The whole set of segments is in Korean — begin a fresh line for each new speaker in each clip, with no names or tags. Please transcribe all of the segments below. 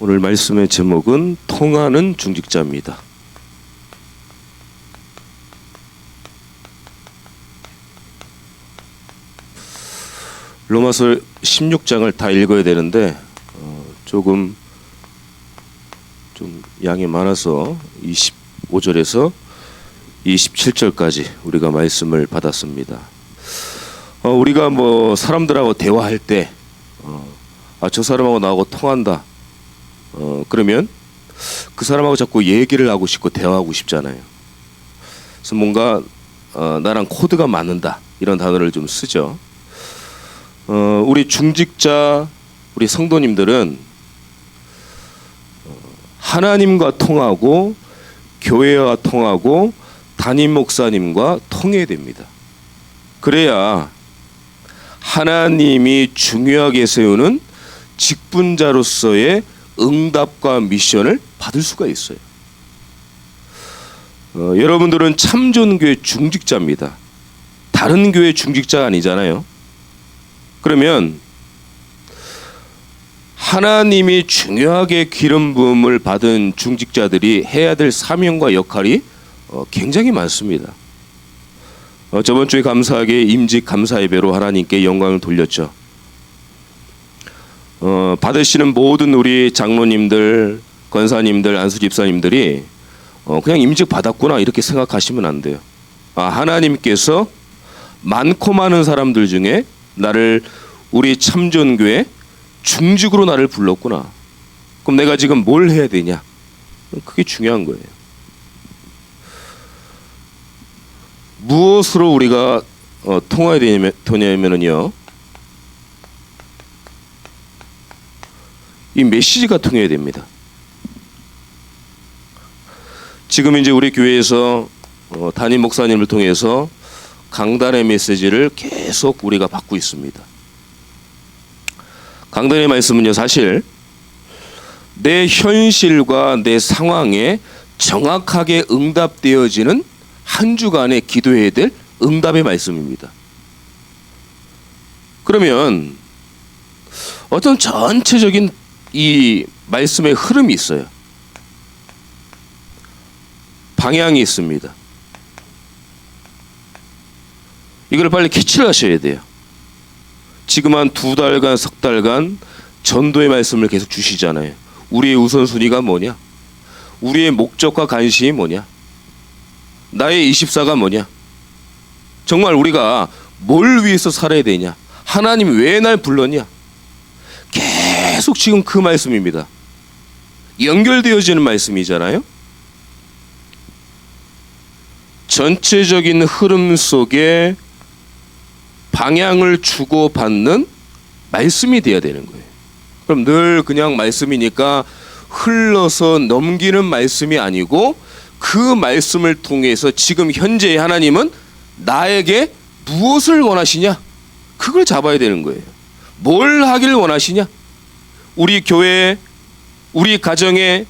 오늘 말씀의 제목은 통하는 중직자입니다. 로마서 16장을 다 읽어야 되는데 조금 좀 양이 많아서 25절에서 27절까지 우리가 말씀을 받았습니다. 우리가 뭐 사람들하고 대화할 때 저 사람하고 나하고 통한다. 그러면 그 사람하고 자꾸 얘기를 하고 싶고 대화하고 싶잖아요. 그래서 뭔가 나랑 코드가 맞는다 이런 단어를 좀 쓰죠. 우리 중직자, 우리 성도님들은 하나님과 통하고 교회와 통하고 담임 목사님과 통해야 됩니다. 그래야 하나님이 중요하게 세우는 직분자로서의 응답과 미션을 받을 수가 있어요. 여러분들은 참존교회 중직자입니다. 다른 교회 중직자가 아니잖아요. 그러면 하나님이 중요하게 기름 부음을 받은 중직자들이 해야 될 사명과 역할이 굉장히 많습니다. 저번 주에 감사하게 임직 감사 예배로 하나님께 영광을 돌렸죠. 받으시는 모든 우리 장로님들, 권사님들, 안수 집사님들이 그냥 임직 받았구나 이렇게 생각하시면 안 돼요. 하나님께서 많고 많은 사람들 중에 나를 우리 참존교회 중직으로 나를 불렀구나. 그럼 내가 지금 뭘 해야 되냐? 그게 중요한 거예요. 무엇으로 우리가 통해야 되냐면요, 이 메시지가 통해야 됩니다. 지금 이제 우리 교회에서 담임 목사님을 통해서 강단의 메시지를 계속 우리가 받고 있습니다. 강단의 말씀은요, 사실 내 현실과 내 상황에 정확하게 응답되어지는 한 주간에 기도해야 될 응답의 말씀입니다. 그러면 어떤 전체적인 이 말씀의 흐름이 있어요. 방향이 있습니다. 이걸 빨리 캐치를 하셔야 돼요. 지금 한 2달간, 석 달간 전도의 말씀을 계속 주시잖아요. 우리의 우선순위가 뭐냐? 우리의 목적과 관심이 뭐냐? 나의 24가 뭐냐? 정말 우리가 뭘 위해서 살아야 되냐? 하나님 왜 날 불렀냐? 계속 지금 그 말씀입니다. 연결되어지는 말씀이잖아요. 전체적인 흐름 속에 방향을 주고받는 말씀이 돼야 되는 거예요. 그럼 늘 그냥 말씀이니까 흘러서 넘기는 말씀이 아니고 그 말씀을 통해서 지금 현재의 하나님은 나에게 무엇을 원하시냐? 그걸 잡아야 되는 거예요. 뭘 하길 원하시냐? 우리 교회에, 우리 가정에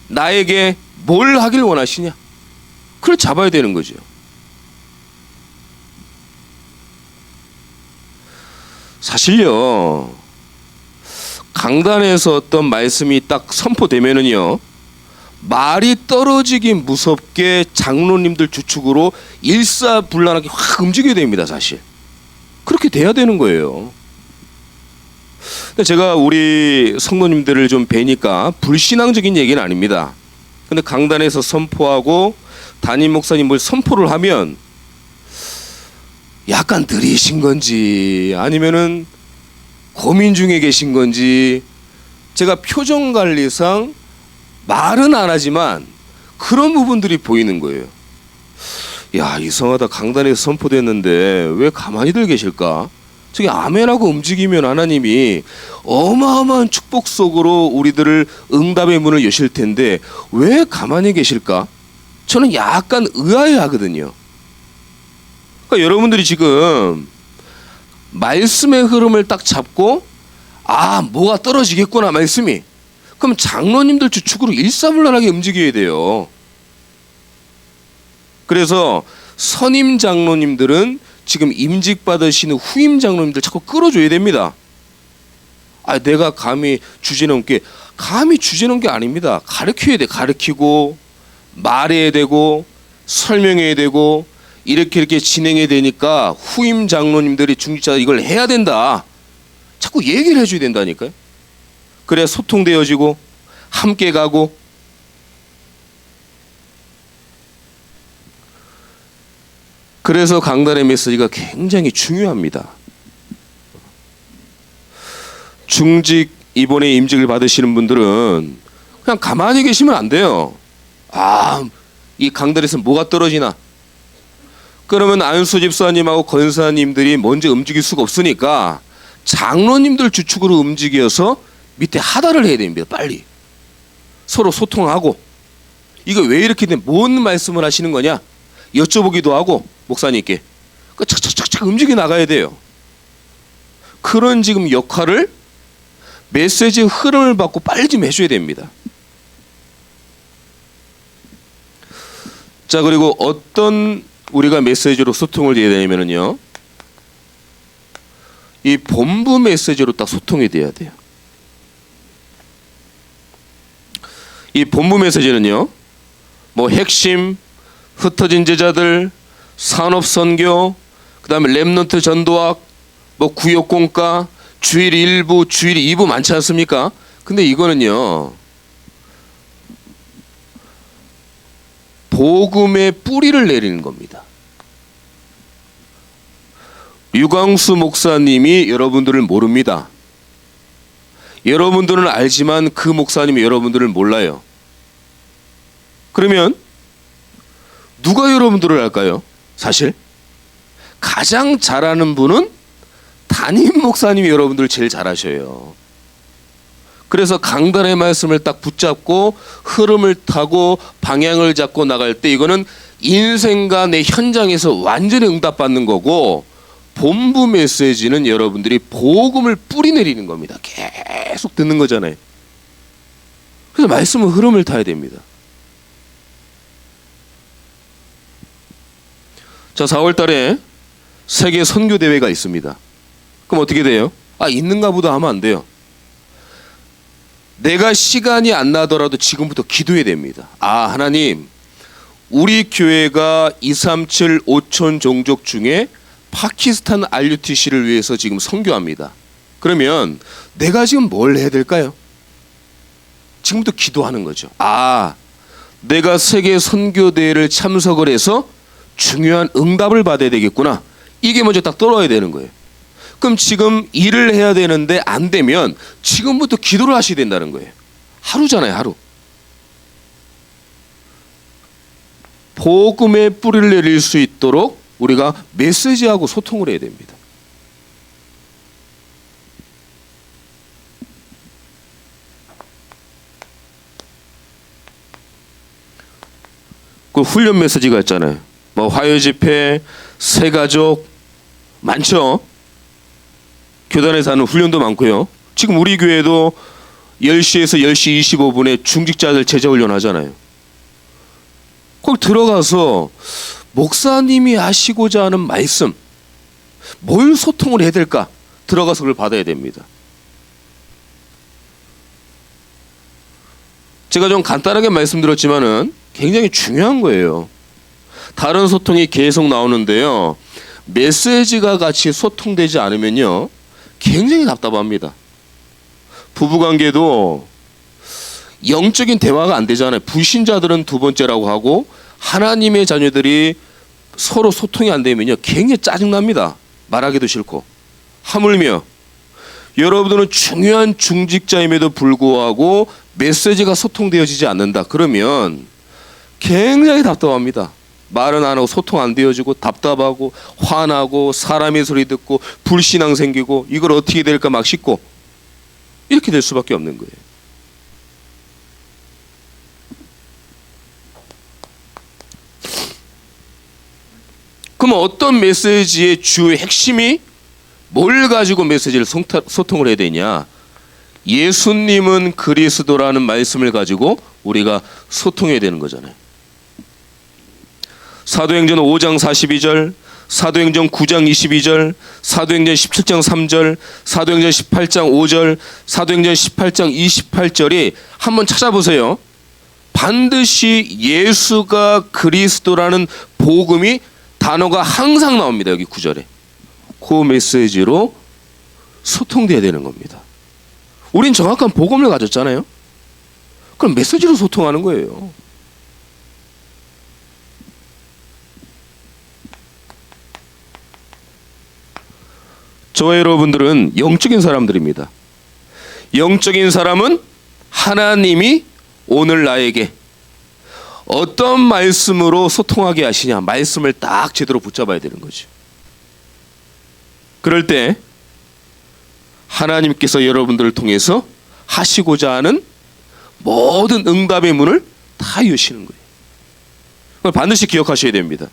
나에게 뭘 하길 원하시냐? 그걸 잡아야 되는 거죠. 사실요, 강단에서 어떤 말씀이 딱 선포되면은요, 말이 떨어지기 무섭게 장로님들 주축으로 일사불란하게 확 움직여야 됩니다. 사실 그렇게 돼야 되는 거예요. 근데 제가 우리 성도님들을 좀 뵈니까 불신앙적인 얘기는 아닙니다. 근데 강단에서 선포하고 담임 목사님을 선포를 하면 약간 느리신 건지 아니면은 고민 중에 계신 건지, 제가 표정 관리상 말은 안 하지만 그런 부분들이 보이는 거예요. 야, 이상하다. 강단에서 선포됐는데 왜 가만히들 계실까? 저기 아멘하고 움직이면 하나님이 어마어마한 축복 속으로 우리들을 응답의 문을 여실 텐데 왜 가만히 계실까? 저는 약간 의아해하거든요. 그러니까 여러분들이 지금 말씀의 흐름을 딱 잡고 뭐가 떨어지겠구나 말씀이. 그럼 장로님들 주축으로 일사불란하게 움직여야 돼요. 그래서 선임 장로님들은 지금 임직 받으시는 후임 장로님들 자꾸 끌어줘야 됩니다. 내가 감히 주제 넘게, 감히 주제 넘게 아닙니다. 가르쳐야 돼. 가르치고 말해야 되고 설명해야 되고 이렇게 진행해야 되니까 후임 장로님들이 중직자 이걸 해야 된다. 자꾸 얘기를 해줘야 된다니까요. 그래야 소통되어지고 함께 가고. 그래서 강단의 메시지가 굉장히 중요합니다. 중직 이번에 임직을 받으시는 분들은 그냥 가만히 계시면 안 돼요. 이 강단에서 뭐가 떨어지나? 그러면 안수 집사님하고 권사님들이 먼저 움직일 수가 없으니까 장로님들 주축으로 움직여서 밑에 하달을 해야 됩니다. 빨리 서로 소통하고, 이거 왜 이렇게 돼? 뭔 말씀을 하시는 거냐 여쭤보기도 하고 목사님께 착착착착 움직여 나가야 돼요. 그런 지금 역할을 메시지의 흐름을 받고 빨리 좀 해줘야 됩니다. 자, 그리고 어떤 우리가 메시지로 소통을 해야 되냐면요, 이 본부 메시지로 딱 소통이 돼야 돼요. 이 본부 메시지는요, 뭐 핵심, 흩어진 제자들, 산업 선교, 그다음에 렘넌트 전도학, 뭐 구역 공과, 주일 1부, 주일 2부 많지 않습니까? 근데 이거는요, 복음의 뿌리를 내리는 겁니다. 유광수 목사님이 여러분들을 모릅니다. 여러분들은 알지만 그 목사님이 여러분들을 몰라요. 그러면 누가 여러분들을 알까요? 사실 가장 잘하는 분은 담임 목사님이 여러분들을 제일 잘하셔요. 그래서 강단의 말씀을 딱 붙잡고 흐름을 타고 방향을 잡고 나갈 때 이거는 인생과 내 현장에서 완전히 응답받는 거고, 본부 메시지는 여러분들이 복음을 뿌리 내리는 겁니다. 계속 듣는 거잖아요. 그래서 말씀은 흐름을 타야 됩니다. 자, 4월 달에 세계 선교 대회가 있습니다. 그럼 어떻게 돼요? 있는가 보다 하면 안 돼요. 내가 시간이 안 나더라도 지금부터 기도해야 됩니다. 하나님, 우리 교회가 237 5천 종족 중에 파키스탄 RUTC를 위해서 지금 선교합니다. 그러면 내가 지금 뭘 해야 될까요? 지금부터 기도하는 거죠. 내가 세계 선교대회를 참석을 해서 중요한 응답을 받아야 되겠구나. 이게 먼저 딱 떨어야 되는 거예요. 그럼 지금 일을 해야 되는데 안 되면 지금부터 기도를 하셔야 된다는 거예요. 하루잖아요, 하루. 복음의 뿌리를 내릴 수 있도록 우리가 메시지하고 소통을 해야 됩니다. 그 훈련 메시지가 있잖아요. 뭐 화요 집회, 새가족 많죠. 교단에서 하는 훈련도 많고요. 지금 우리 교회도 10시에서 10시 25분에 중직자들 제자훈련 하잖아요. 거기 들어가서 목사님이 하시고자 하는 말씀, 뭘 소통을 해야 될까? 들어가서 그걸 받아야 됩니다. 제가 좀 간단하게 말씀드렸지만은 굉장히 중요한 거예요. 다른 소통이 계속 나오는데요, 메시지가 같이 소통되지 않으면요 굉장히 답답합니다. 부부관계도 영적인 대화가 안 되잖아요. 불신자들은 두 번째라고 하고 하나님의 자녀들이 서로 소통이 안 되면요 굉장히 짜증납니다. 말하기도 싫고. 하물며 여러분들은 중요한 중직자임에도 불구하고 메시지가 소통되어지지 않는다. 그러면 굉장히 답답합니다. 말은 안 하고 소통 안 되어지고 답답하고 화나고 사람의 소리 듣고 불신앙 생기고 이걸 어떻게 될까 막 싶고 이렇게 될 수밖에 없는 거예요. 그럼 어떤 메시지의 주요 핵심이 뭘 가지고 메시지를 소통을 해야 되냐? 예수님은 그리스도라는 말씀을 가지고 우리가 소통해야 되는 거잖아요. 사도행전 5장 42절, 사도행전 9장 22절, 사도행전 17장 3절, 사도행전 18장 5절, 사도행전 18장 28절이 한번 찾아보세요. 반드시 예수가 그리스도라는 복음이 단어가 항상 나옵니다. 여기 9절에. 그 메시지로 소통돼야 되는 겁니다. 우린 정확한 복음을 가졌잖아요. 그럼 메시지로 소통하는 거예요. 저와 여러분들은 영적인 사람들입니다. 영적인 사람은 하나님이 오늘 나에게 어떤 말씀으로 소통하게 하시냐, 말씀을 딱 제대로 붙잡아야 되는 거죠. 그럴 때 하나님께서 여러분들을 통해서 하시고자 하는 모든 응답의 문을 다 여시는 거예요. 그걸 반드시 기억하셔야 됩니다.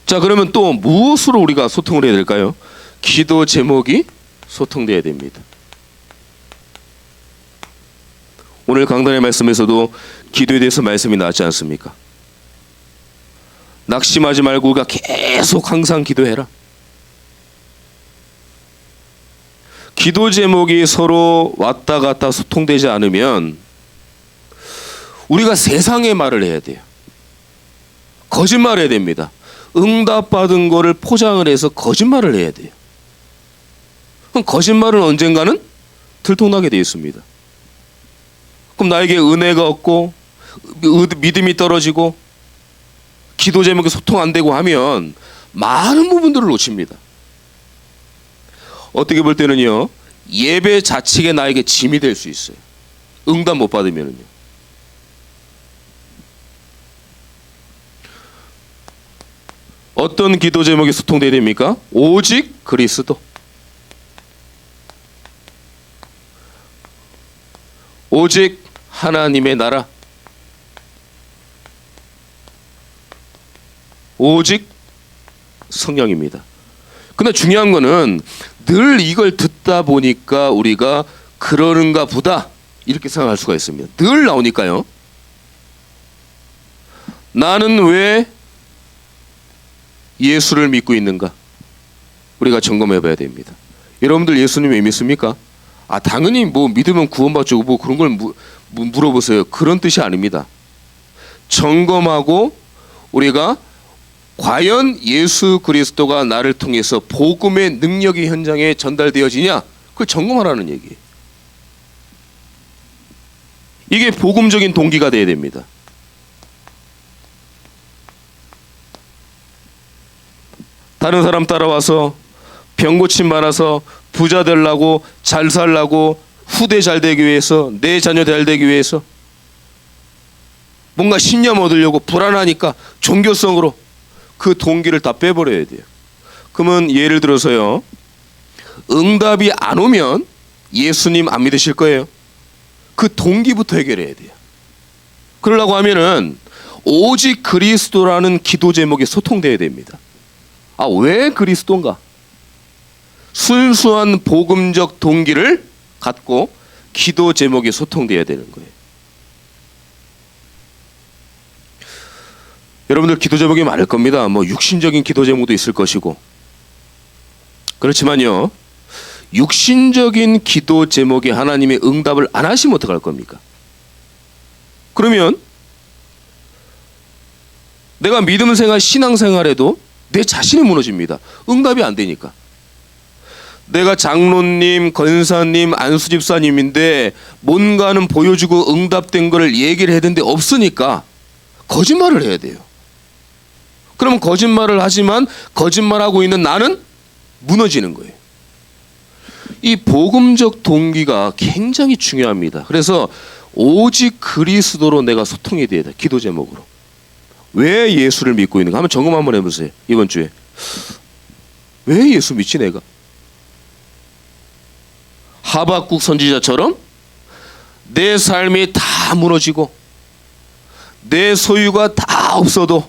자, 그러면 또 무엇으로 우리가 소통을 해야 될까요? 기도 제목이 소통돼야 됩니다. 오늘 강단의 말씀에서도 기도에 대해서 말씀이 나왔지 않습니까? 낙심하지 말고 우리가 계속 항상 기도해라. 기도 제목이 서로 왔다 갔다 소통되지 않으면 우리가 세상의 말을 해야 돼요. 거짓말을 해야 됩니다. 응답받은 거를 포장을 해서 거짓말을 해야 돼요. 그럼 거짓말은 언젠가는 들통나게 되어 있습니다. 그럼 나에게 은혜가 없고 믿음이 떨어지고 기도 제목이 소통 안 되고 하면 많은 부분들을 놓칩니다. 어떻게 볼 때는요, 예배 자체가 나에게 짐이 될 수 있어요. 응답 못 받으면요. 어떤 기도 제목이 소통돼야 됩니까? 오직 그리스도. 오직 하나님의 나라. 오직 성령입니다. 근데 중요한 거는 늘 이걸 듣다 보니까 우리가 그러는가 보다 이렇게 생각할 수가 있습니다. 늘 나오니까요. 나는 왜 예수를 믿고 있는가? 우리가 점검해 봐야 됩니다. 여러분들 예수님 왜 믿습니까? 당연히 뭐 믿으면 구원받죠. 뭐 그런 걸 물어보세요. 그런 뜻이 아닙니다. 점검하고 우리가 과연 예수 그리스도가 나를 통해서 복음의 능력이 현장에 전달되어지냐? 그걸 점검하라는 얘기예요. 이게 복음적인 동기가 돼야 됩니다. 다른 사람 따라와서 병 고침 많아서 부자 되려고, 잘 살려고, 후대 잘 되기 위해서, 내 자녀 잘 되기 위해서 뭔가 신념 얻으려고 불안하니까 종교성으로 그 동기를 다 빼버려야 돼요. 그러면 예를 들어서요, 응답이 안 오면 예수님 안 믿으실 거예요. 그 동기부터 해결해야 돼요. 그러려고 하면은 오직 그리스도라는 기도 제목이 소통돼야 됩니다. 왜 그리스도인가? 순수한 복음적 동기를 갖고 기도 제목이 소통돼야 되는 거예요. 여러분들 기도 제목이 많을 겁니다. 뭐 육신적인 기도 제목도 있을 것이고. 그렇지만요, 육신적인 기도 제목이 하나님의 응답을 안 하시면 어떡할 겁니까? 그러면 내가 믿음 생활, 신앙 생활에도 내 자신이 무너집니다. 응답이 안 되니까. 내가 장로님, 권사님, 안수집사님인데 뭔가는 보여주고 응답된 거를 얘기를 해야 되는데 없으니까 거짓말을 해야 돼요. 그러면 거짓말을 하지만 거짓말하고 있는 나는 무너지는 거예요. 이 복음적 동기가 굉장히 중요합니다. 그래서 오직 그리스도로 내가 소통이 돼야 돼. 기도 제목으로. 왜 예수를 믿고 있는가? 한번 점검 한번 해보세요. 이번 주에. 왜 예수 믿지 내가? 하박국 선지자처럼 내 삶이 다 무너지고 내 소유가 다 없어도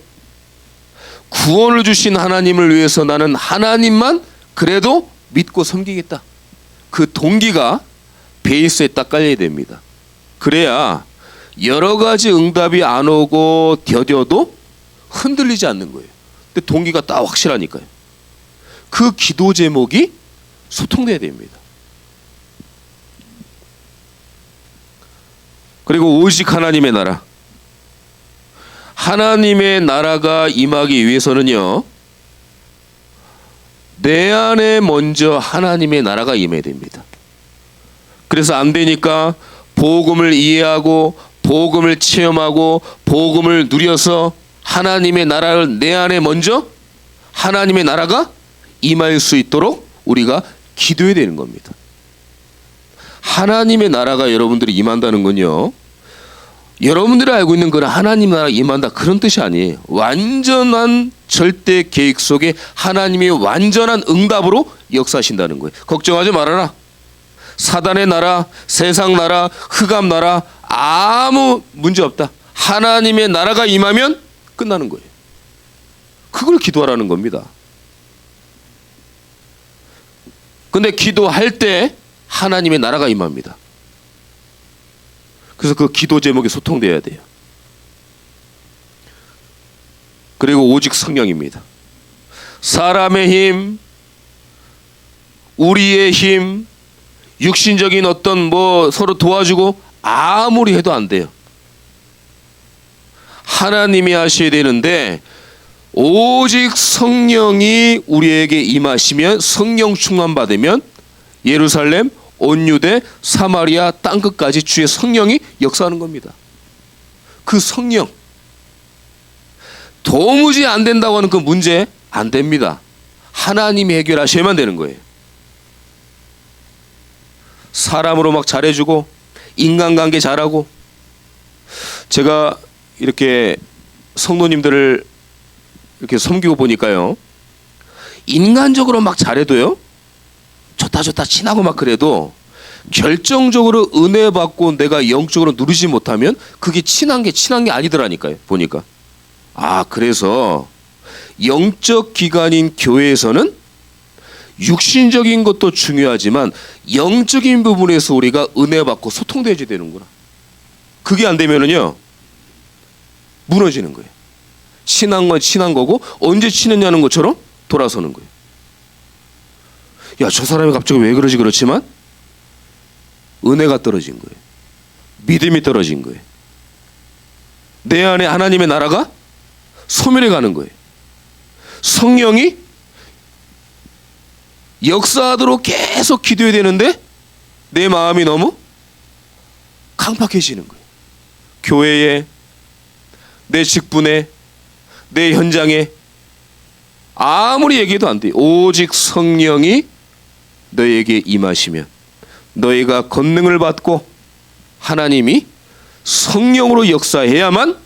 구원을 주신 하나님을 위해서 나는 하나님만 그래도 믿고 섬기겠다. 그 동기가 베이스에 딱 깔려야 됩니다. 그래야 여러 가지 응답이 안 오고 더뎌도 흔들리지 않는 거예요. 근데 동기가 딱 확실하니까요. 그 기도 제목이 소통돼야 됩니다. 그리고 오직 하나님의 나라. 하나님의 나라가 임하기 위해서는요, 내 안에 먼저 하나님의 나라가 임해야 됩니다. 그래서 안 되니까 복음을 이해하고 복음을 체험하고 복음을 누려서 하나님의 나라를 내 안에 먼저 하나님의 나라가 임할 수 있도록 우리가 기도해야 되는 겁니다. 하나님의 나라가 여러분들이 임한다는 건요, 여러분들이 알고 있는 그런 하나님 나라가 임한다 그런 뜻이 아니에요. 완전한 절대 계획 속에 하나님이 완전한 응답으로 역사하신다는 거예요. 걱정하지 말아라. 사단의 나라, 세상 나라, 흑암 나라 아무 문제 없다. 하나님의 나라가 임하면 끝나는 거예요. 그걸 기도하라는 겁니다. 근데 기도할 때 하나님의 나라가 임합니다. 그래서 그 기도 제목이 소통돼야 돼요. 그리고 오직 성령입니다. 사람의 힘, 우리의 힘, 육신적인 어떤 뭐 서로 도와주고 아무리 해도 안 돼요. 하나님이 하셔야 되는데 오직 성령이 우리에게 임하시면, 성령 충만 받으면 예루살렘, 온 유대, 사마리아 땅끝까지 주의 성령이 역사하는 겁니다. 그 성령, 도무지 안 된다고 하는 그 문제 안 됩니다. 하나님이 해결하셔야만 되는 거예요. 사람으로 막 잘해주고 인간관계 잘하고, 제가 이렇게 성도님들을 이렇게 섬기고 보니까요, 인간적으로 막 잘해도요, 좋다 친하고 막 그래도 결정적으로 은혜 받고 내가 영적으로 누리지 못하면 그게 친한 게 아니더라니까요. 보니까. 그래서 영적 기관인 교회에서는 육신적인 것도 중요하지만 영적인 부분에서 우리가 은혜 받고 소통돼야 되는구나. 그게 안 되면은요, 무너지는 거예요. 친한 건 친한 거고 언제 친했냐는 것처럼 돌아서는 거예요. 야, 저 사람이 갑자기 왜 그러지? 그렇지만 은혜가 떨어진 거예요. 믿음이 떨어진 거예요. 내 안에 하나님의 나라가 소멸해 가는 거예요. 성령이 역사하도록 계속 기도해야 되는데 내 마음이 너무 강팍해지는 거예요. 교회에, 내 직분에, 내 현장에 아무리 얘기해도 안 돼요. 오직 성령이 너에게 임하시면, 너희가 권능을 받고 하나님이 성령으로 역사해야만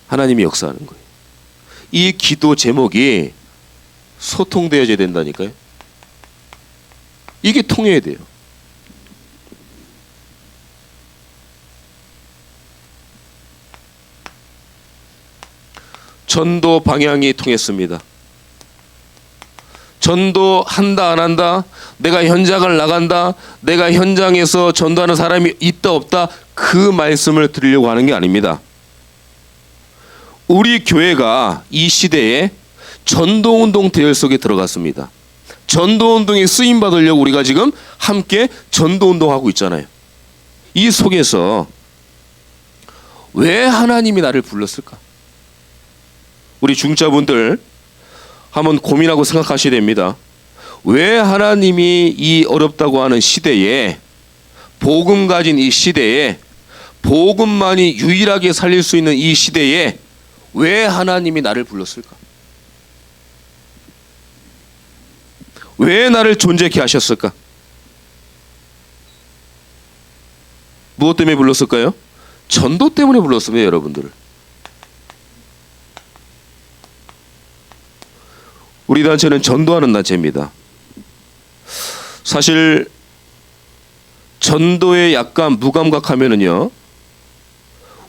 하나님이 역사하는 거예요. 이 기도 제목이 소통되어야 된다니까요. 이게 통해야 돼요. 전도 방향이 통했습니다. 전도 한다 안 한다, 내가 현장을 나간다, 내가 현장에서 전도하는 사람이 있다 없다, 그 말씀을 드리려고 하는 게 아닙니다. 우리 교회가 이 시대에 전도운동 대열 속에 들어갔습니다. 전도운동에 쓰임 받으려고 우리가 지금 함께 전도운동하고 있잖아요. 이 속에서 왜 하나님이 나를 불렀을까? 우리 중자분들 한번 고민하고 생각하셔야 됩니다. 왜 하나님이 이 어렵다고 하는 시대에, 복음 가진 이 시대에, 복음만이 유일하게 살릴 수 있는 이 시대에 왜 하나님이 나를 불렀을까? 왜 나를 존재케 하셨을까? 무엇 때문에 불렀을까요? 전도 때문에 불렀습니다, 여러분들을. 우리 단체는 전도하는 단체입니다. 사실 전도에 약간 무감각하면은요,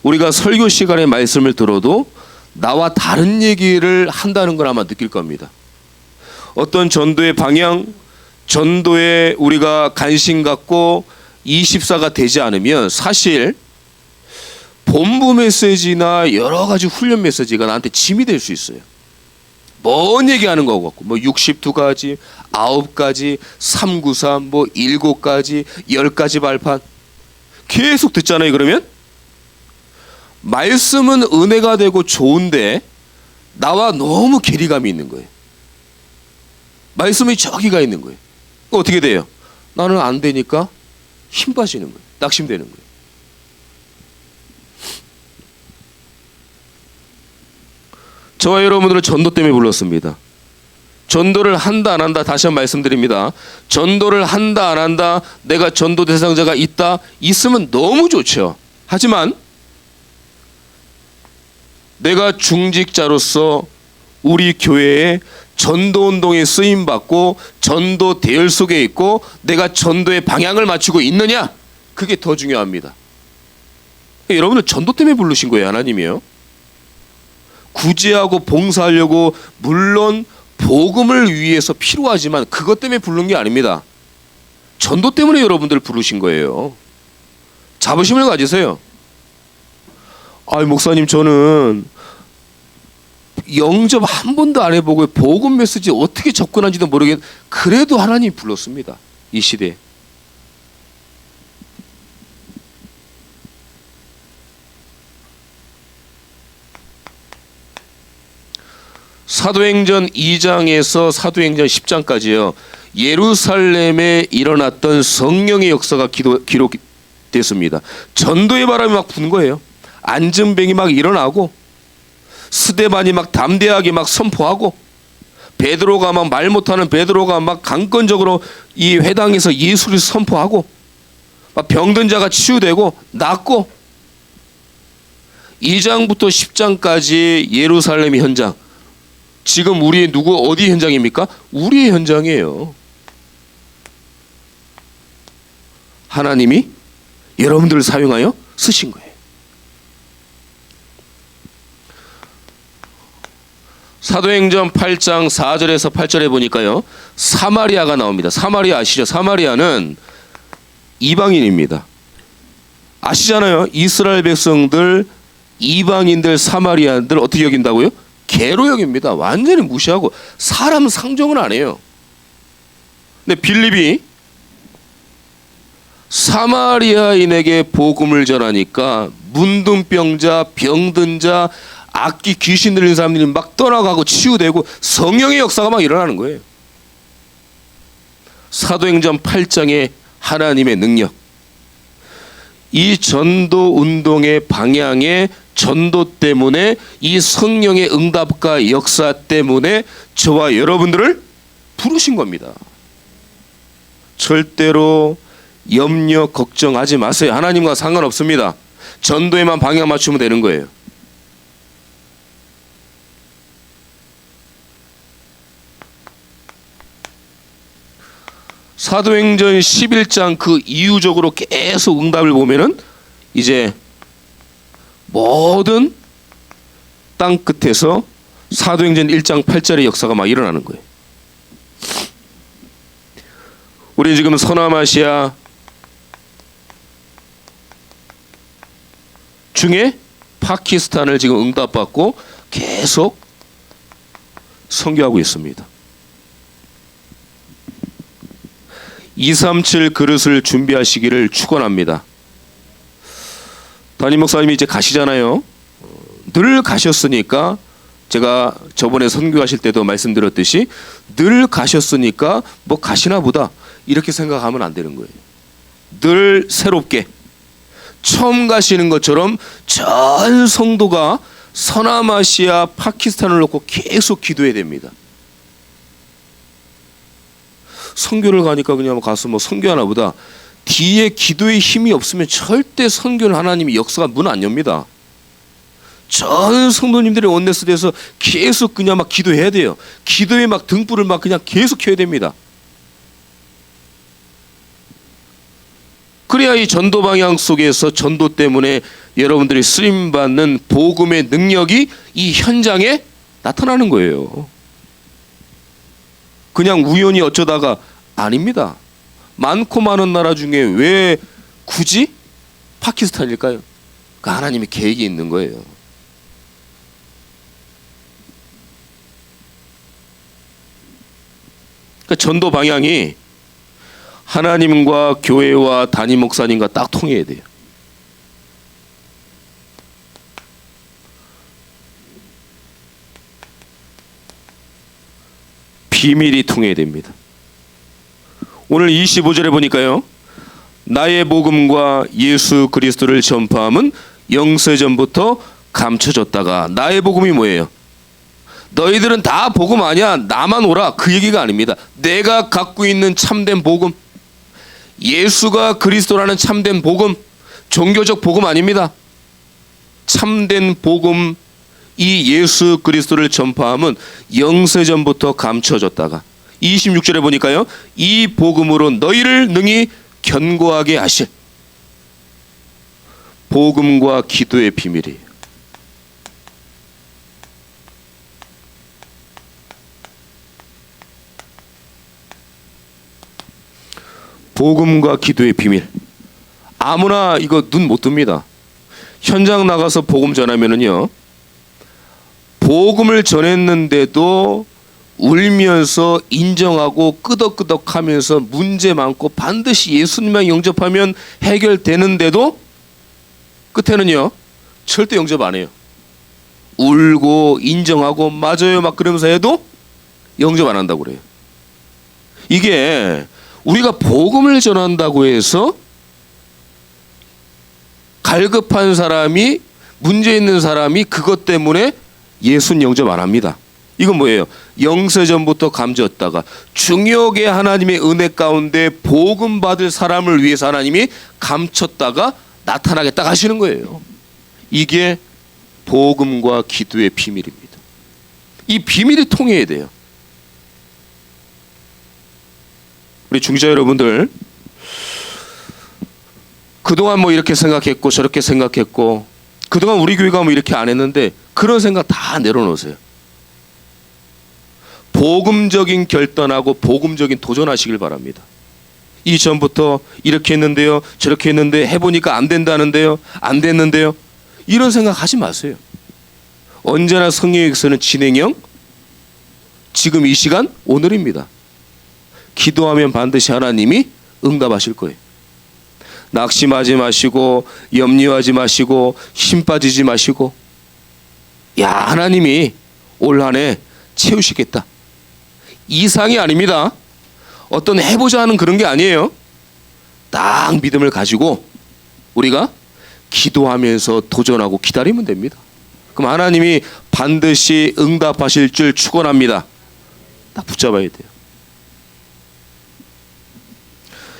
우리가 설교 시간에 말씀을 들어도 나와 다른 얘기를 한다는 걸 아마 느낄 겁니다. 어떤 전도의 방향, 전도에 우리가 관심 갖고 24가 되지 않으면 사실 본부 메시지나 여러 가지 훈련 메시지가 나한테 짐이 될 수 있어요. 뭔 얘기하는 거 같고 뭐 62가지, 9가지, 393, 뭐 7가지, 10가지 발판 계속 듣잖아요. 그러면 말씀은 은혜가 되고 좋은데 나와 너무 괴리감이 있는 거예요. 말씀이 저기가 있는 거예요. 어떻게 돼요? 나는 안 되니까 힘 빠지는 거예요. 낙심되는 거예요. 저와 여러분들은 전도 때문에 불렀습니다. 전도를 한다 안 한다 다시 한번 말씀드립니다. 전도를 한다 안 한다 내가 전도 대상자가 있으면 너무 좋죠. 하지만 내가 중직자로서 우리 교회에 전도운동에 쓰임받고 전도 대열 속에 있고 내가 전도의 방향을 맞추고 있느냐, 그게 더 중요합니다. 여러분들 전도 때문에 부르신 거예요. 하나님이요. 구제하고 봉사하려고 물론 복음을 위해서 필요하지만 그것 때문에 부른 게 아닙니다. 전도 때문에 여러분들 부르신 거예요. 자부심을 가지세요. 아이 목사님 저는 영접 한 번도 안 해보고 복음 메시지 어떻게 접근한지도 모르겠. 그래도 하나님 불렀습니다. 이 시대에. 사도행전 2장에서 사도행전 10장까지요. 예루살렘에 일어났던 성령의 역사가 기록됐습니다. 전도의 바람이 막 부는 거예요. 안전병이 막 일어나고 스데반이 막 담대하게 막 선포하고 베드로가 막 말 못하는 베드로가 막 강권적으로 이 회당에서 예수를 선포하고 막 병든 자가 치유되고 낫고 2장부터 10장까지 예루살렘 현장. 지금 우리 어디 현장입니까? 우리의 현장이에요. 하나님이 여러분들을 사용하여 쓰신 거예요. 사도행전 8장 4절에서 8절에 보니까요. 사마리아가 나옵니다. 사마리아 아시죠? 사마리아는 이방인입니다. 아시잖아요. 이스라엘 백성들, 이방인들, 사마리아인들 어떻게 여긴다고요? 개로 여깁니다. 완전히 무시하고 사람 상종은 안 해요. 근데 빌립이 사마리아인에게 복음을 전하니까 문둥병자, 병든 자, 악기 귀신 들린 사람들이 막 떠나가고 치유되고 성령의 역사가 막 일어나는 거예요. 사도행전 8장의 하나님의 능력. 이 전도 운동의 방향에 전도 때문에 이 성령의 응답과 역사 때문에 저와 여러분들을 부르신 겁니다. 절대로 염려 걱정하지 마세요. 하나님과 상관없습니다. 전도에만 방향 맞추면 되는 거예요. 사도행전 11장 그 이유적으로 계속 응답을 보면은 이제 모든 땅 끝에서 사도행전 1장 8절의 역사가 막 일어나는 거예요. 우리 지금 서남아시아 중에 파키스탄을 지금 응답받고 계속 선교하고 있습니다. 237 그릇을 준비하시기를 축원합니다. 담임 목사님이 이제 가시잖아요. 늘 가셨으니까 제가 저번에 선교하실 때도 말씀드렸듯이 늘 가셨으니까 뭐 가시나 보다 이렇게 생각하면 안 되는 거예요. 늘 새롭게 처음 가시는 것처럼 전 성도가 서남아시아 파키스탄을 놓고 계속 기도해야 됩니다. 선교를 가니까 그냥 가서 뭐 선교하나 보다. 뒤에 기도의 힘이 없으면 절대 선교는 하나님이 역사가 문 안 엽니다. 전 성도님들의 원네스 돼서 계속 그냥 막 기도해야 돼요. 기도에 막 등불을 막 그냥 계속 켜야 됩니다. 그래야 이 전도 방향 속에서 전도 때문에 여러분들이 쓰임받는 복음의 능력이 이 현장에 나타나는 거예요. 그냥 우연히 어쩌다가 아닙니다. 많고 많은 나라 중에 왜 굳이 파키스탄일까요? 그 하나님의 계획이 있는 거예요. 그러니까 전도 방향이 하나님과 교회와 담임 목사님과 딱 통해야 돼요. 비밀이 통해야 됩니다. 오늘 25절에 보니까요. 나의 복음과 예수 그리스도를 전파함은 영세전부터 감춰졌다가, 나의 복음이 뭐예요? 너희들은 다 복음 아니야, 나만 오라, 그 얘기가 아닙니다. 내가 갖고 있는 참된 복음, 예수가 그리스도라는 참된 복음, 종교적 복음 아닙니다. 참된 복음, 이 예수 그리스도를 전파함은 영세전부터 감춰졌다가 26절에 보니까요. 이 복음으로 너희를 능히 견고하게 하실, 복음과 기도의 비밀이에요. 복음과 기도의 비밀. 아무나 이거 눈 못 뜹니다. 현장 나가서 복음 전하면은요. 복음을 전했는데도 울면서 인정하고 끄덕끄덕하면서 문제 많고 반드시 예수님만 영접하면 해결되는데도 끝에는요. 절대 영접 안 해요. 울고 인정하고 맞아요 막 그러면서 해도 영접 안 한다고 그래요. 이게 우리가 복음을 전한다고 해서 갈급한 사람이, 문제 있는 사람이 그것 때문에 예수는 영접 안 합니다. 이건 뭐예요? 영세전부터 감졌다가 중요하게 하나님의 은혜 가운데 복음 받을 사람을 위해서 하나님이 감췄다가 나타나겠다 하시는 거예요. 이게 복음과 기도의 비밀입니다. 이 비밀이 통해야 돼요. 우리 중지자 여러분들, 그동안 뭐 이렇게 생각했고 저렇게 생각했고 그동안 우리 교회가 뭐 이렇게 안 했는데 그런 생각 다 내려놓으세요. 복음적인 결단하고 복음적인 도전하시길 바랍니다. 이전부터 이렇게 했는데요, 저렇게 했는데 해보니까 안 된다는데요, 안 됐는데요, 이런 생각 하지 마세요. 언제나 성령에게서는 진행형, 지금 이 시간 오늘입니다. 기도하면 반드시 하나님이 응답하실 거예요. 낙심하지 마시고 염려하지 마시고 힘 빠지지 마시고, 야, 하나님이 올 한 해 채우시겠다, 이상이 아닙니다. 어떤 해보자 하는 그런 게 아니에요. 딱 믿음을 가지고 우리가 기도하면서 도전하고 기다리면 됩니다. 그럼 하나님이 반드시 응답하실 줄 축원합니다. 딱 붙잡아야 돼요.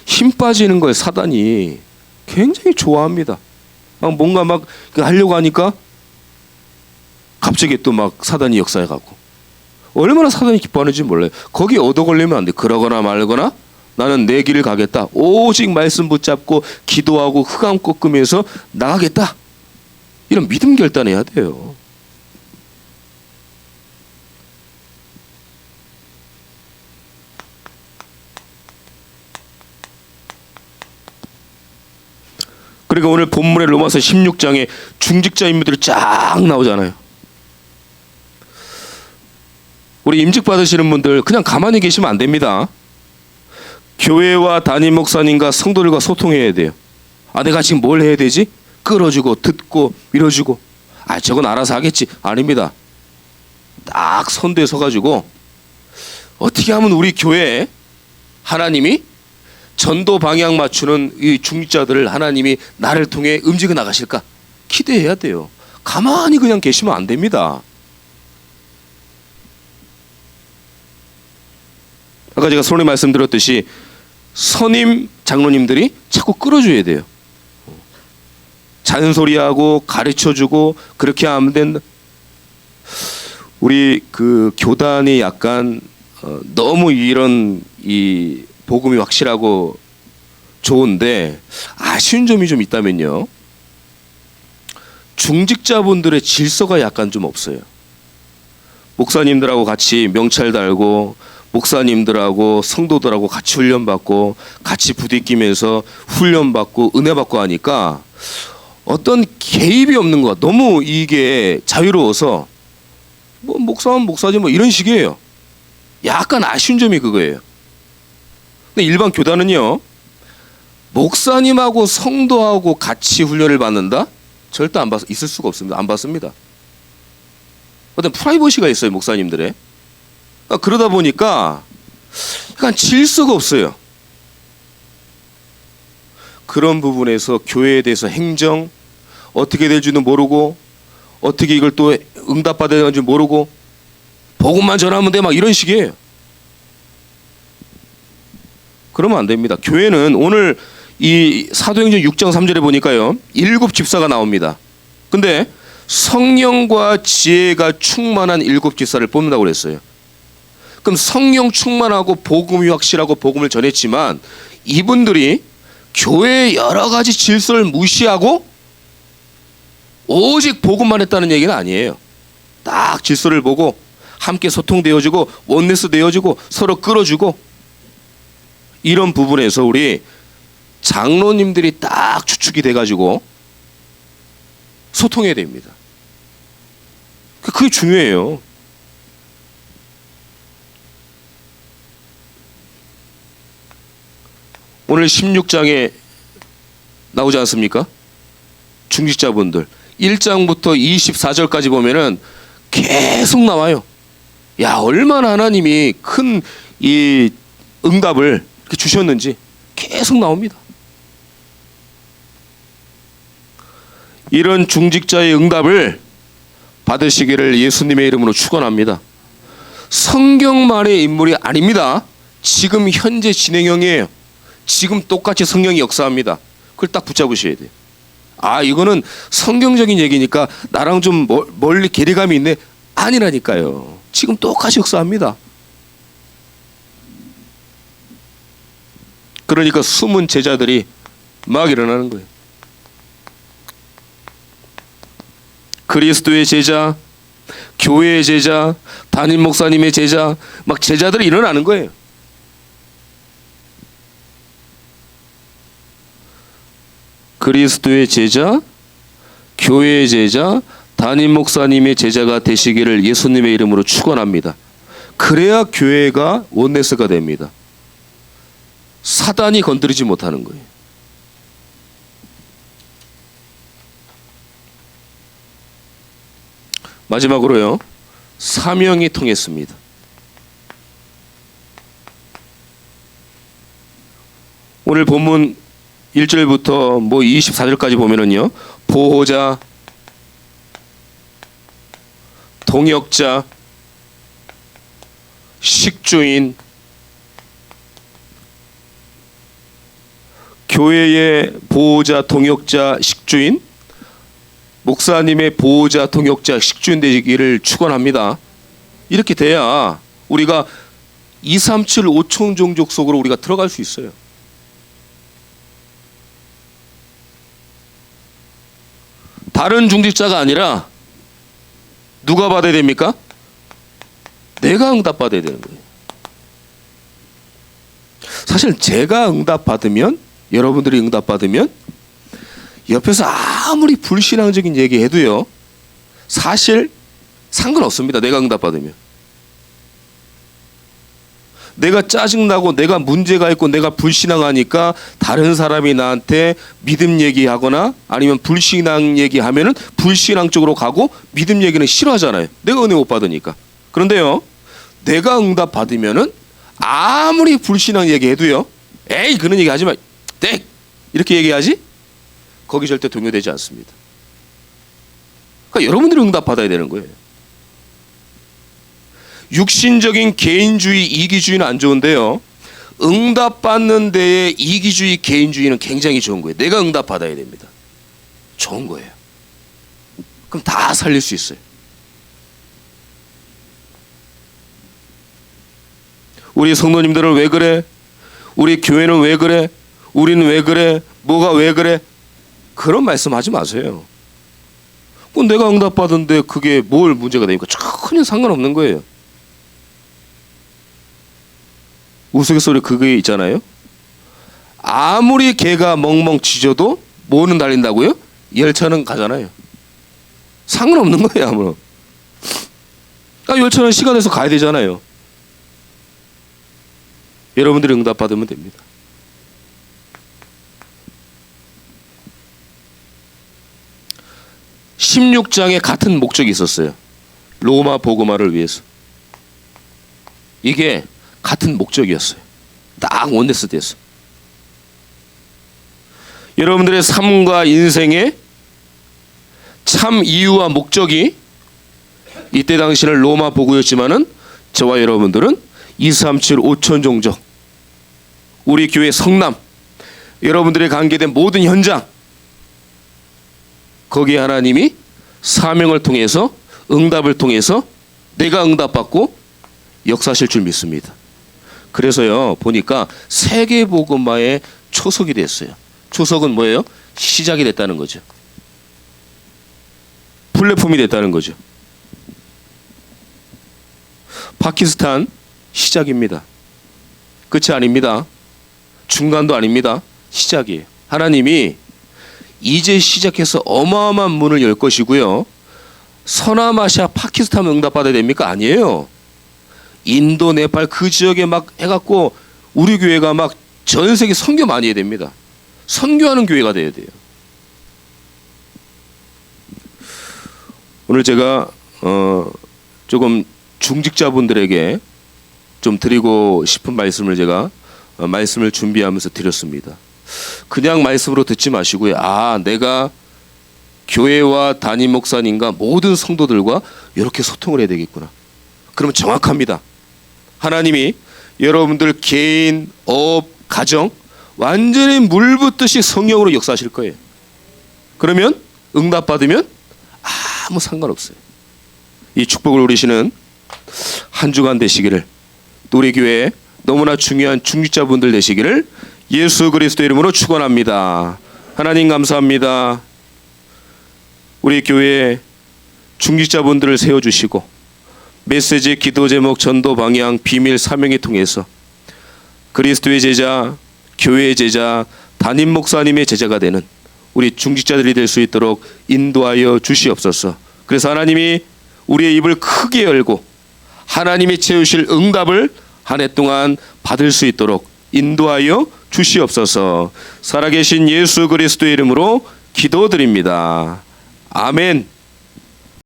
힘 빠지는 걸 사단이 굉장히 좋아합니다. 뭔가 막 하려고 하니까 갑자기 또 막 사단이 역사해 가고, 얼마나 사단이 기뻐하는지 몰라요. 거기에 얻어 걸리면 안 돼. 그러거나 말거나 나는 내 길을 가겠다, 오직 말씀 붙잡고 기도하고 흑암 꺾으면서 나가겠다, 이런 믿음 결단해야 돼요. 그러니까 오늘 본문의 로마서 16장에 중직자 인물들이 쫙 나오잖아요. 우리 임직 받으시는 분들 그냥 가만히 계시면 안 됩니다. 교회와 담임 목사님과 성도들과 소통해야 돼요. 아, 내가 지금 뭘 해야 되지? 끌어주고 듣고 밀어주고, 아, 저건 알아서 하겠지. 아닙니다. 딱 선두에 서가지고 어떻게 하면 우리 교회에 하나님이 전도 방향 맞추는 이 중직자들을 하나님이 나를 통해 움직여 나가실까 기대해야 돼요. 가만히 그냥 계시면 안 됩니다. 아까 제가 손에 말씀드렸듯이 선임 장로님들이 자꾸 끌어줘야 돼요. 잔소리하고 가르쳐주고 그렇게 하면 된다. 우리 그 교단이 약간 너무 이런 이 복음이 확실하고 좋은데 아쉬운 점이 좀 있다면요, 중직자분들의 질서가 약간 좀 없어요. 목사님들하고 같이 명찰 달고 목사님들하고 성도들하고 같이 훈련받고 같이 부딪히면서 훈련받고 은혜받고 하니까 어떤 개입이 없는 것, 너무 이게 자유로워서 뭐 목사면 목사지 뭐 이런 식이에요. 약간 아쉬운 점이 그거예요. 근데 일반 교단은요, 목사님하고 성도하고 같이 훈련을 받는다? 절대 안 있을 수가 없습니다. 안 받습니다. 어떤 프라이버시가 있어요, 목사님들의. 그러다 보니까 약간 질서가 없어요. 그런 부분에서 교회에 대해서 행정 어떻게 될지도 모르고 어떻게 이걸 또 응답받아야 되는지 모르고 복음만 전하면 돼 막 이런 식이에요. 그러면 안 됩니다. 교회는 오늘 이 사도행전 6장 3절에 보니까요, 7 집사가 나옵니다. 근데 성령과 지혜가 충만한 7 집사를 뽑는다고 그랬어요. 그럼 성령 충만하고 복음이 확실하고 복음을 전했지만 이분들이 교회의 여러 가지 질서를 무시하고 오직 복음만 했다는 얘기는 아니에요. 딱 질서를 보고 함께 소통되어지고 원네스 되어지고 서로 끌어주고 이런 부분에서 우리 장로님들이 딱 주축이 돼가지고 소통해야 됩니다. 그게 중요해요. 오늘 16장에 나오지 않습니까? 중직자분들 1장부터 24절까지 보면은 계속 나와요. 야, 얼마나 하나님이 큰 이 응답을 이렇게 주셨는지 계속 나옵니다. 이런 중직자의 응답을 받으시기를 예수님의 이름으로 축원합니다. 성경만의 인물이 아닙니다. 지금 현재 진행형이에요. 지금 똑같이 성령이 역사합니다. 그걸 딱 붙잡으셔야 돼요. 아, 이거는 성경적인 얘기니까 나랑 좀 멀리 괴리감이 있네. 아니라니까요. 지금 똑같이 역사합니다. 그러니까 숨은 제자들이 막 일어나는 거예요. 그리스도의 제자, 교회의 제자, 담임 목사님의 제자, 막 제자들이 일어나는 거예요. 그리스도의 제자, 교회의 제자, 담임 목사님의 제자가 되시기를 예수님의 이름으로 축원합니다. 그래야 교회가 원네스가 됩니다. 사단이 건드리지 못하는 거예요. 마지막으로요, 사명이 통했습니다. 오늘 본문 1절부터 뭐 24절까지 보면은요, 보호자, 동역자, 식주인, 교회의 보호자, 동역자, 식주인, 목사님의 보호자, 동역자, 식주인 되기를 축원합니다. 이렇게 돼야 우리가 237 5천 종족 속으로 우리가 들어갈 수 있어요. 다른 중직자가 아니라 누가 받아야 됩니까? 내가 응답받아야 되는 거예요. 사실 제가 응답받으면, 여러분들이 응답받으면 옆에서 아무리 불신앙적인 얘기해도요, 사실 상관없습니다. 내가 응답받으면. 내가 짜증나고 내가 문제가 있고 내가 불신앙하니까 다른 사람이 나한테 믿음 얘기하거나 아니면 불신앙 얘기하면은 불신앙 쪽으로 가고 믿음 얘기는 싫어하잖아요. 내가 은혜 못 받으니까. 그런데요, 내가 응답 받으면은 아무리 불신앙 얘기해도요, 에이 그런 얘기 하지 마, 땡 이렇게 얘기하지 거기 절대 동요되지 않습니다. 그러니까 여러분들이 응답 받아야 되는 거예요. 육신적인 개인주의, 이기주의는 안 좋은데요, 응답받는 데에 이기주의, 개인주의는 굉장히 좋은 거예요. 내가 응답받아야 됩니다. 좋은 거예요. 그럼 다 살릴 수 있어요. 우리 성도님들은 왜 그래? 우리 교회는 왜 그래? 우리는 왜 그래? 뭐가 왜 그래? 그런 말씀하지 마세요. 그럼 내가 응답받은데 그게 뭘 문제가 되니까 전혀 상관없는 거예요. 우스갯소리 그게 있잖아요. 아무리 개가 멍멍 짖어도 뭐는 달린다고요? 열차는 가잖아요. 상관없는 거예요, 아무런. 열차는 시간에서 가야 되잖아요. 여러분들이 응답받으면 됩니다. 16장에 같은 목적이 있었어요. 로마 복음화를 위해서. 이게 같은 목적이었어요. 딱 원네스 돼서. 여러분들의 삶과 인생의 참 이유와 목적이 이때 당시는 로마 복음이었지만은 저와 여러분들은 237 5천 종족, 우리 교회 성남, 여러분들의 관계된 모든 현장, 거기에 하나님이 사명을 통해서, 응답을 통해서 내가 응답받고 역사하실 줄 믿습니다. 그래서요, 보니까 세계복음화의 초석이 됐어요. 초석은 뭐예요? 시작이 됐다는 거죠. 플랫폼이 됐다는 거죠. 파키스탄 시작입니다. 끝이 아닙니다. 중간도 아닙니다. 시작이에요. 하나님이 이제 시작해서 어마어마한 문을 열 것이고요. 서남아시아 파키스탄 응답받아야 됩니까? 아니에요. 인도, 네팔 그 지역에 막 해갖고 우리 교회가 막 전 세계 선교 많이 해야 됩니다. 선교하는 교회가 돼야 돼요. 오늘 제가 조금 중직자분들에게 좀 드리고 싶은 말씀을 제가 말씀을 준비하면서 드렸습니다. 그냥 말씀으로 듣지 마시고요. 내가 교회와 담임 목사님과 모든 성도들과 이렇게 소통을 해야 되겠구나. 그러면 정확합니다. 하나님이 여러분들 개인, 업, 가정 완전히 물붓듯이 성령으로 역사하실 거예요. 그러면 응답받으면 아무 상관없어요. 이 축복을 누리시는 한 주간 되시기를, 또 우리 교회에 너무나 중요한 중직자분들 되시기를 예수 그리스도 이름으로 축원합니다. 하나님 감사합니다. 우리 교회에 중직자분들을 세워주시고 메시지, 기도 제목, 전도 방향, 비밀, 사명을 통해서 그리스도의 제자, 교회의 제자, 담임 목사님의 제자가 되는 우리 중직자들이 될 수 있도록 인도하여 주시옵소서. 그래서 하나님이 우리의 입을 크게 열고 하나님이 채우실 응답을 한 해 동안 받을 수 있도록 인도하여 주시옵소서. 살아계신 예수 그리스도의 이름으로 기도드립니다. 아멘.